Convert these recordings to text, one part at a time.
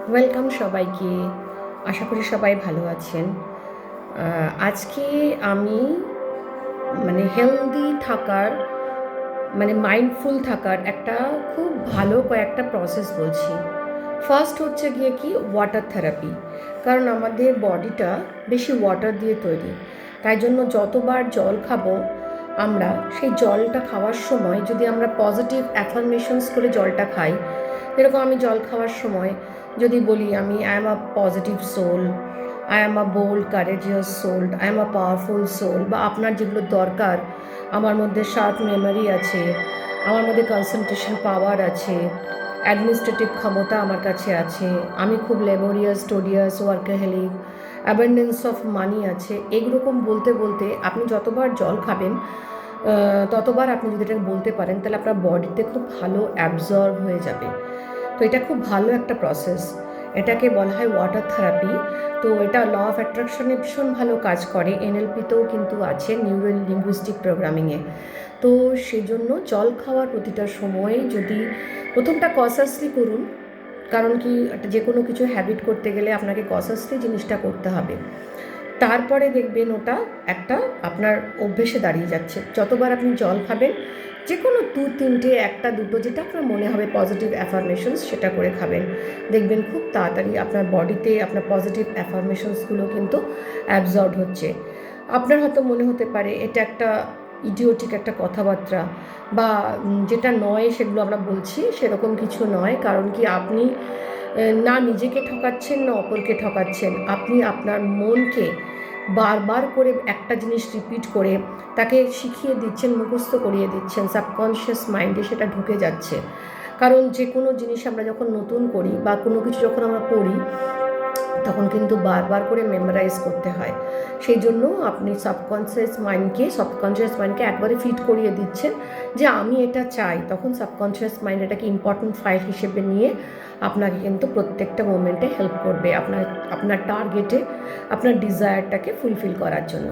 Welcome সবাইকে। আশা করি সবাই ভালো আছেন। আজকে আমি হেলদি থাকার মাইন্ডফুল থাকার একটা খুব ভালো কয়েকটা প্রসেস বলছি। ফার্স্ট হচ্ছে গিয়ে কি ওয়াটার থেরাপি। কারণ আমাদের বডিটা বেশি ওয়াটার দিয়ে তৈরি, তাই জন্য যতবার জল খাবো আমরা সেই জলটা খাওয়ার সময় যদি আমরা পজিটিভ অ্যাফার্মেশনস করে জলটা খাই, যেরকম আমি জল খাওয়ার সময় যদি বলি আমি I am a positive soul, I am a bold courageous soul, I am a powerful soul, বা আপনার যেগুলো দরকার, আমার মধ্যে শার্প মেমোরি আছে, আমার মধ্যে কনসেন্ট্রেশন পাওয়ার আছে, অ্যাডমিনিস্ট্রেটিভ ক্ষমতা আমার কাছে আছে, আমি খুব লেবোরিয়াস স্টোডিয়াস ওয়ার্কাহেলিক, অ্যাবেন্ডেন্স অফ মানি আছে, এরকম বলতে বলতে আপনি যতবার জল খাবেন ততবার আপনি যদি এটাকে বলতে পারেন তাহলে আপনার বডিতে খুব ভালো অ্যাবজর্ব হয়ে যাবে। তো এটা খুব ভালো একটা প্রসেস, এটাকে বলা হয় ওয়াটার থেরাপি। তো এটা ল অফ অ্যাট্রাকশনে ভীষণ ভালো কাজ করে, এনএলপিতেও কিন্তু আছে, নিউরো লিঙ্গুইস্টিক প্রোগ্রামিংয়ে। তো সেজন্য জল খাওয়ার প্রতিটা সময়ে যদি প্রথমটা কনসাসলি করুন, কারণ কি যে কোনো কিছু হ্যাবিট করতে গেলে আপনাকে কনসাসলি জিনিসটা করতে হবে। তারপরে দেখবেন ওটা একটা আপনার অভ্যেসে দাঁড়িয়ে যাচ্ছে। যতবার আপনি জল খাবেন যে কোনো 2-3টে, 1-2টো যেটা আপনার মনে হবে পজিটিভ অ্যাফার্মেশনস সেটা করে খাবেন, দেখবেন খুব তাড়াতাড়ি আপনার বডিতে আপনার পজিটিভ অ্যাফার্মেশনসগুলো কিন্তু অ্যাবজর্ব হচ্ছে। আপনার হয়তো মনে হতে পারে এটা একটা ইডিওটিক একটা কথাবার্তা, বা যেটা নয় সেগুলো আমরা বলছি, সেরকম কিছু নয়। কারণ কি আপনি না নিজেকে ঠকাচ্ছেন না অপরকে ঠকাচ্ছেন, আপনি আপনার মনকে বারবার করে একটা জিনিস রিপিট করে তাকে শিখিয়ে দিচ্ছেন, মুখস্থ করিয়ে দিচ্ছেন, সাবকনশিয়াস মাইন্ডে সেটা ঢুকে যাচ্ছে। কারণ যে কোনো জিনিস আমরা যখন নতুন করি বা কোনো কিছু যখন আমরা পড়ি তখন কিন্তু বারবার করে মেমোরাইজ করতে হয়। সেই জন্য আপনি সাবকনশিয়াস মাইন্ডকে একবারে ফিট করিয়ে দিচ্ছেন যে আমি এটা চাই, তখন সাবকনশিয়াস মাইন্ড এটাকে ইম্পর্টেন্ট ফাইল হিসেবে নিয়ে আপনাকে কিন্তু প্রত্যেকটা মোমেন্টে হেল্প করবে আপনার আপনার টার্গেটে, আপনার ডিজায়ারটাকে ফুলফিল করার জন্য।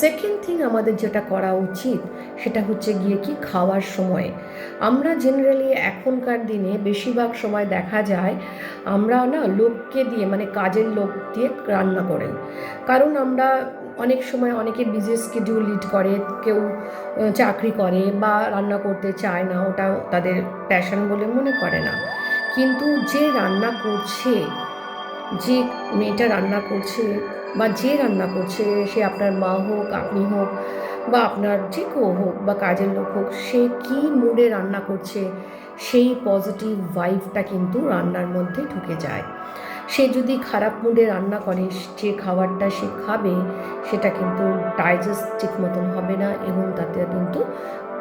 সেকেন্ড থিং আমাদের যেটা করা উচিত সেটা হচ্ছে গিয়ে কি খাওয়ার সময় আমরা জেনারেলি এখনকার দিনে বেশিরভাগ সময় দেখা যায় আমরা না লোককে দিয়ে কাজের লোক দিয়ে রান্না করি। কারণ আমরা অনেক সময় অনেকে বিজি স্কেডিউল লিড করে, কেউ চাকরি করে বা রান্না করতে চায় না, ওটা তাদের প্যাশন বলে মনে করে না। কিন্তু যে রান্না করছে, যে মেয়েটা রান্না করছে বা যে রান্না করছে, সে আপনার মা হোক, আপনি হোক, বা আপনার যে কেউ হোক বা কাজের লোক হোক, সে কী মুডে রান্না করছে সেই পজিটিভ ভাইবটা কিন্তু রান্নার মধ্যে ঢুকে যায়। সে যদি খারাপ মুডে রান্না করে, যে খাবারটা সে খাবে সেটা কিন্তু ডাইজেস্ট ঠিক মতন হবে না, এবং তাতে কিন্তু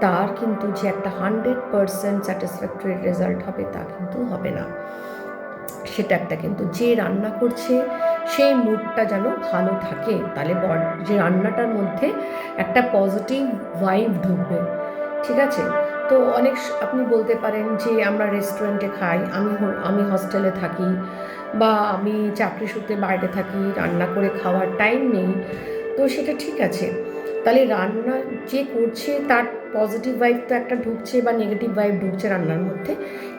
তার কিন্তু যে একটা 100% স্যাটিসফ্যাক্টরি রেজাল্ট হবে তা কিন্তু হবে না। সেটা একটা কিন্তু যে রান্না করছে সেই মুডটা যেন ভালো থাকে, তাহলে যে রান্নাটার মধ্যে একটা পজিটিভ ভাইব ঢুকবে। ঠিক আছে? তো আপনি বলতে পারেন যে আমরা রেস্টুরেন্টে খাই, আমি হস্টেলে থাকি, বা আমি চাকরি সূত্রে বাইরে থাকি, রান্না করে খাওয়ার টাইম নেই। তো সেটা ঠিক আছে, তাহলে রান্না যে করছে তার পজিটিভ ভাইব তো একটা ঢুকছে বা নেগেটিভ ভাইব ঢুকছে রান্নার মধ্যে।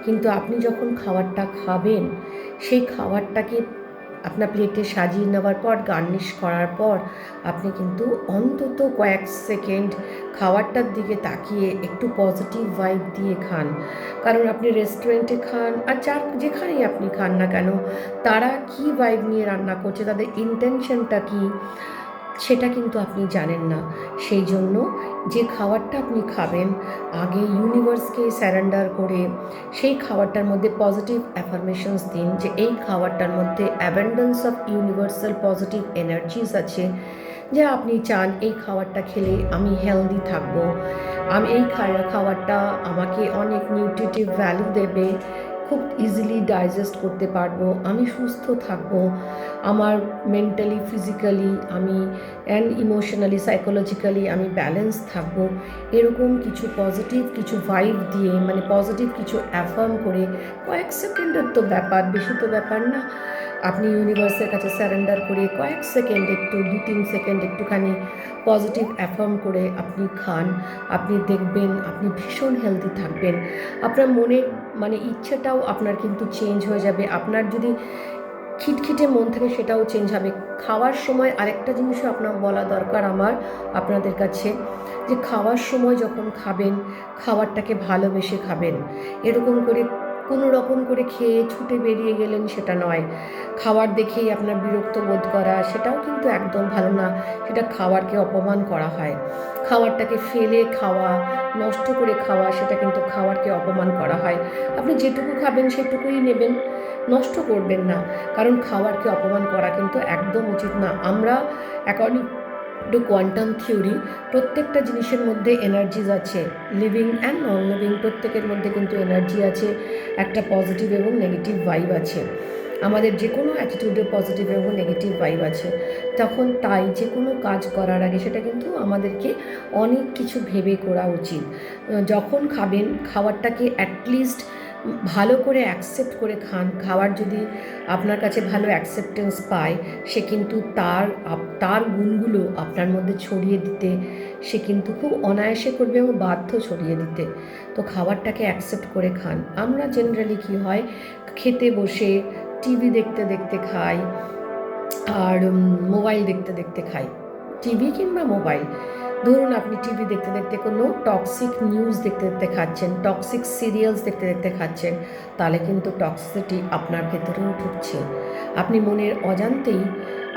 কিন্তু আপনি যখন খাবারটা খাবেন, সেই খাবারটাকে আপনার প্লেটে সাজিয়ে নেওয়ার পর, গার্নিশ করার পর, আপনি কিন্তু অন্তত কয়েক সেকেন্ড খাবারটার দিকে তাকিয়ে একটু পজিটিভ ভাইব দিয়ে খান। কারণ আপনি রেস্টুরেন্টে খান আর যেখানেই আপনি খান না কেন, তারা কী ভাইব নিয়ে রান্না করছে, তাদের ইন্টেনশনটা কী, সেটা কিন্তু আপনি জানেন না। সেই জন্য যে খাবারটা আপনি খাবেন, আগে ইউনিভার্সকে স্যারেন্ডার করে সেই খাবারটার মধ্যে পজিটিভ অ্যাফার্মেশনস দিন যে এই খাবারটার মধ্যে abundance of universal positive energies আছে, যে আপনি চান এই খাবারটা খেলে আমি হেলদি থাকবো, আমি এই খাবারটা আমাকে অনেক নিউট্রিটিভ ভ্যালু দেবে, খুব ইজিলি ডাইজেস্ট করতে পারবো, আমি সুস্থ থাকবো, আমার মেন্টালি, ফিজিক্যালি আমি অ্যান্ড ইমোশনালি, সাইকোলজিক্যালি আমি ব্যালেন্স থাকবো। এরকম কিছু পজিটিভ কিছু ভাইব দিয়ে, পজিটিভ কিছু অ্যাফার্ম করে, কয়েক সেকেন্ডের তো ব্যাপার, বেশি তো ব্যাপার না, আপনি ইউনিভার্সের কাছে সারেন্ডার করে কয়েক সেকেন্ড, একটু 2-3 সেকেন্ড একটুখানি পজিটিভ অ্যাফার্ম করে আপনি খান, আপনি দেখবেন আপনি ভীষণ হেলদি থাকবেন। আপনার মনের ইচ্ছেটাও আপনার কিন্তু চেঞ্জ হয়ে যাবে। আপনার যদি খিটখিটে মন থাকে সেটাও চেঞ্জ হবে। খাওয়ার সময় আরেকটা জিনিসও আপনার বলা দরকার আমার আপনাদের কাছে, যে খাওয়ার সময় যখন খাবেন, খাবারটাকে ভালোবেসে খাবেন। এরকম করে কোনো রকম করে খেয়ে ছুটে বেরিয়ে গেলেন সেটা নয়। খাবার দেখেই আপনার বিরক্ত বোধ করা সেটাও কিন্তু একদম ভালো না। সেটা খাবারকে অপমান করা হয়। খাবারটাকে ফেলে খাওয়া, নষ্ট করে খাওয়া সেটা কিন্তু খাবারকে অপমান করা হয়। আপনি যেটুকু খাবেন সেটুকুই নেবেন, নষ্ট করবেন না। কারণ খাবারকে অপমান করা কিন্তু একদম উচিত না। আমরা অ্যাকর্ডিং টু কোয়ান্টাম থিওরি প্রত্যেকটা জিনিসের মধ্যে এনার্জিজ আছে, লিভিং অ্যান্ড নন লিভিং প্রত্যেকের মধ্যে কিন্তু এনার্জি আছে, একটা পজিটিভ এবং নেগেটিভ ভাইব আছে। আমাদের যে কোনো অ্যাটিটিউডে পজিটিভ এবং নেগেটিভ ভাইব আছে। তখন তাই যে কোনো কাজ করার আগে সেটা কিন্তু আমাদেরকে অনেক কিছু ভেবে করা উচিত। যখন খাবেন খাবারটাকে অ্যাটলিস্ট ভালো করে অ্যাকসেপ্ট করে খান। খাবার যদি আপনার কাছে ভালো অ্যাকসেপ্টেন্স পায়, সে কিন্তু তার গুণগুলো আপনার মধ্যে ছড়িয়ে দিতে সে কিন্তু খুব অনায়াসে করবে এবং বাধ্য ছড়িয়ে দিতে। তো খাবারটাকে অ্যাকসেপ্ট করে খান। আমরা জেনারেলি কী হয়, খেতে বসে টিভি দেখতে দেখতে খাই, আর মোবাইল দেখতে দেখতে খাই। টিভি কিংবা মোবাইল, ধরুন আপনি টিভি দেখতে দেখতে কোনো টক্সিক নিউজ দেখতে দেখতে খাচ্ছেন, টক্সিক সিরিয়ালস দেখতে দেখতে খাচ্ছেন, তাহলে কিন্তু টক্সিসিটি আপনার ভেতরেও ঢুকছে। আপনি মনের অজান্তেই,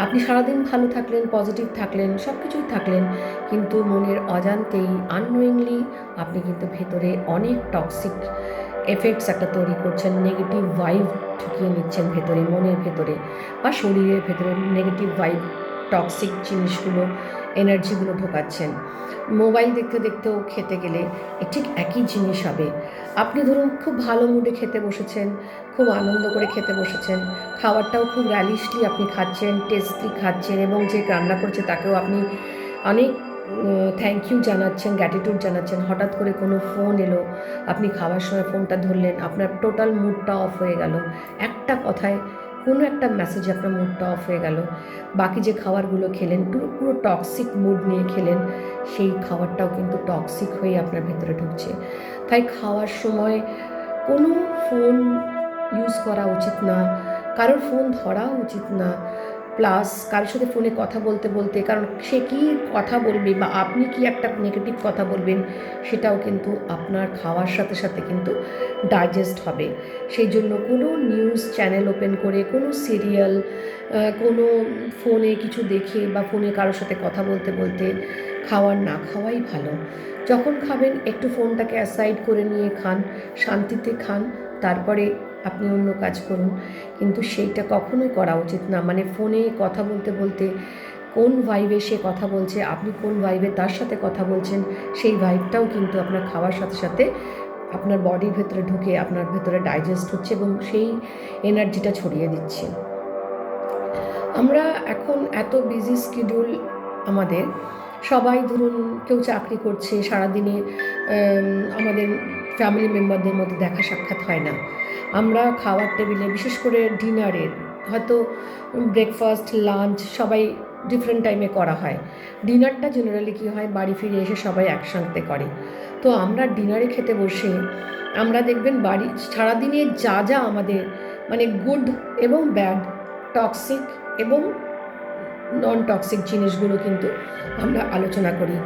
আপনি সারাদিন ভালো থাকলেন, পজিটিভ থাকলেন, সব কিছুই থাকলেন, কিন্তু মনের অজান্তেই আননোয়িংলি আপনি কিন্তু ভেতরে অনেক টক্সিক এফেক্টস একটা তৈরি করছেন, নেগেটিভ ভাইব ঢুকিয়ে নিচ্ছেন ভেতরে, মনের ভেতরে বা শরীরের ভেতরে নেগেটিভ ভাইব, টক্সিক জিনিসগুলো, এনার্জিগুলো ঢোকাচ্ছেন। মোবাইল দেখতে দেখতেও খেতে গেলে ঠিক একই জিনিস হবে। আপনি ধরুন খুব ভালো মুডে খেতে বসেছেন, খুব আনন্দ করে খেতে বসেছেন, খাবারটাও খুব র্যালিশলি আপনি খাচ্ছেন, টেস্টলি খাচ্ছেন, এবং যে রান্না করছে তাকেও আপনি অনেক থ্যাংক ইউ জানাচ্ছেন, গ্র্যাটিটিউড জানাচ্ছেন। হঠাৎ করে কোনো ফোন এলো, আপনি খাওয়ার সময় ফোনটা ধরলেন, আপনার টোটাল মুডটা অফ হয়ে গেল। একটা কথায়, কোনো একটা মেসেজে আপনার মুডটা অফ হয়ে গেল। বাকি যে খাবারগুলো খেলেন পুরো টক্সিক মুড নিয়ে খেলেন, সেই খাবারটাও কিন্তু টক্সিক হয়ে আপনার ভেতরে ঢুকছে। তাই খাওয়ার সময় কোনো ফোন ইউজ করা উচিত না, কারোর ফোন ধরা উচিত না। প্লাস কারোর সাথে ফোনে কথা বলতে বলতে, কারণ সে কী কথা বলবে বা আপনি কি একটা নেগেটিভ কথা বলবেন, সেটাও কিন্তু আপনার খাওয়ার সাথে সাথে কিন্তু ডাইজেস্ট হবে। সেই জন্য কোনো নিউজ চ্যানেল ওপেন করে, কোনো সিরিয়াল, কোনো ফোনে কিছু দেখে বা ফোনে কারোর সাথে কথা বলতে বলতে খাওয়ার না খাওয়াই ভালো। যখন খাবেন একটু ফোনটাকে অ্যাসাইড করে নিয়ে খান, শান্তিতে খান, তারপরে আপনি অন্য কাজ করুন। কিন্তু সেইটা কখনোই করা উচিত না। ফোনে কথা বলতে বলতে কোন ভাইবে সে কথা বলছে, আপনি কোন ভাইবে তার সাথে কথা বলছেন, সেই ভাইবটাও কিন্তু আপনার খাওয়ার সাথে সাথে আপনার বডির ভেতরে ঢুকে আপনার ভেতরে ডাইজেস্ট হচ্ছে এবং সেই এনার্জিটা ছড়িয়ে দিচ্ছে। আমরা এখন এত বিজি শিডিউল আমাদের, সবাই ধরুন কেউ চাকরি করছে, সারাদিনে আমাদের ফ্যামিলি মেম্বারদের মধ্যে দেখা সাক্ষাৎ হয় না। আমরা খাওয়ার টেবিলে, বিশেষ করে ডিনারের, হয়তো ব্রেকফাস্ট, লাঞ্চ সবাই ডিফারেন্ট টাইমে করা হয়। ডিনারটা জেনারেলি কী হয়, বাড়ি ফিরে এসে সবাই একসাথে করে। তো আমরা ডিনারে খেতে বসে আমরা দেখবেন বাড়ি সারাদিনে যা যা আমাদের গুড এবং ব্যাড, টক্সিক এবং নন টক্সিক জিনিসগুলো কিন্তু আমরা আলোচনা করি।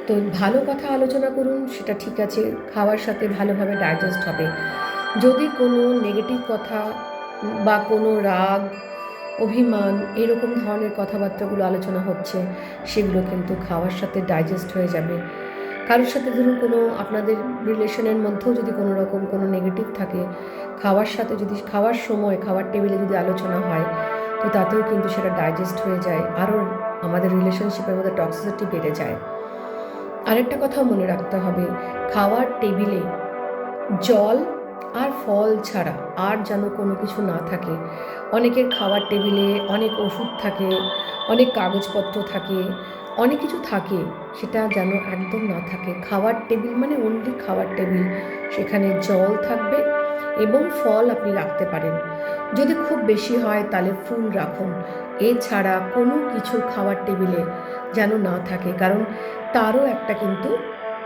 তো ভালো কথা আলোচনা করুন, সেটা ঠিক আছে, খাওয়ার সাথে ভালোভাবে ডাইজেস্ট হবে। যদি কোনো নেগেটিভ কথা বা কোনো রাগ, অভিমান এরকম ধরনের কথাবার্তাগুলো আলোচনা হচ্ছে, সেগুলো কিন্তু খাওয়ার সাথে ডাইজেস্ট হয়ে যাবে। কারোর সাথে ধরুন কোনো আপনাদের রিলেশনের মধ্যেও যদি কোনো রকম কোনো নেগেটিভ থাকে, খাওয়ার সাথে যদি খাওয়ার সময় খাওয়ার টেবিলে যদি আলোচনা হয়, তো তাতেও কিন্তু সেটা ডাইজেস্ট হয়ে যায়, আরও আমাদের রিলেশনশিপের মধ্যে টক্সিসিটি বেড়ে যায়। আরেকটা কথাও মনে রাখতে হবে, খাওয়ার টেবিলে জল আর ফল ছাড়া আর যেন কোনো কিছু না থাকে। অনেকের খাওয়ার টেবিলে অনেক ওষুধ থাকে, অনেক কাগজপত্র থাকে, অনেক কিছু থাকে, সেটা যেন একদম না থাকে। খাওয়ার টেবিল অনলি খাওয়ার টেবিল, সেখানে জল থাকবে এবং ফল আপনি রাখতে পারেন। যদি খুব বেশি হয় তাহলে ফুল রাখুন। এছাড়া কোনো কিছু খাওয়ার টেবিলে যেন না থাকে, কারণ তারও একটা কিন্তু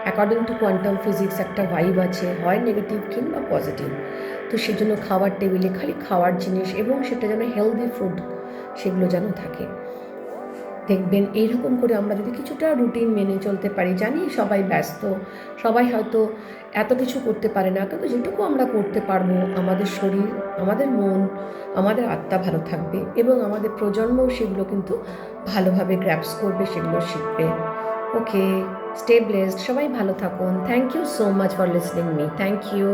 অ্যাকর্ডিং টু কোয়ান্টাম ফিজিক্স একটা ভাইব আছে, হয় নেগেটিভ কিংবা পজিটিভ। তো সেজন্য খাওয়ার টেবিলে খালি খাওয়ার জিনিস এবং সেটা যেন হেলদি ফুড সেগুলো যেন থাকে। দেখবেন এইরকম করে আমরা যদি কিছুটা রুটিন মেনে চলতে পারি, জানি সবাই ব্যস্ত, সবাই হয়তো এত কিছু করতে পারে না, কিন্তু যেটুকু আমরা করতে পারবো আমাদের শরীর, আমাদের মন, আমাদের আত্মা ভালো থাকবে এবং আমাদের প্রজন্মও সেগুলো কিন্তু ভালোভাবে গ্র্যাপস করবে, সেগুলো শিখবে। ওকে, স্টে ব্লেসড, সবাই ভালো থাকুন। Thank you so much for listening me. Thank you.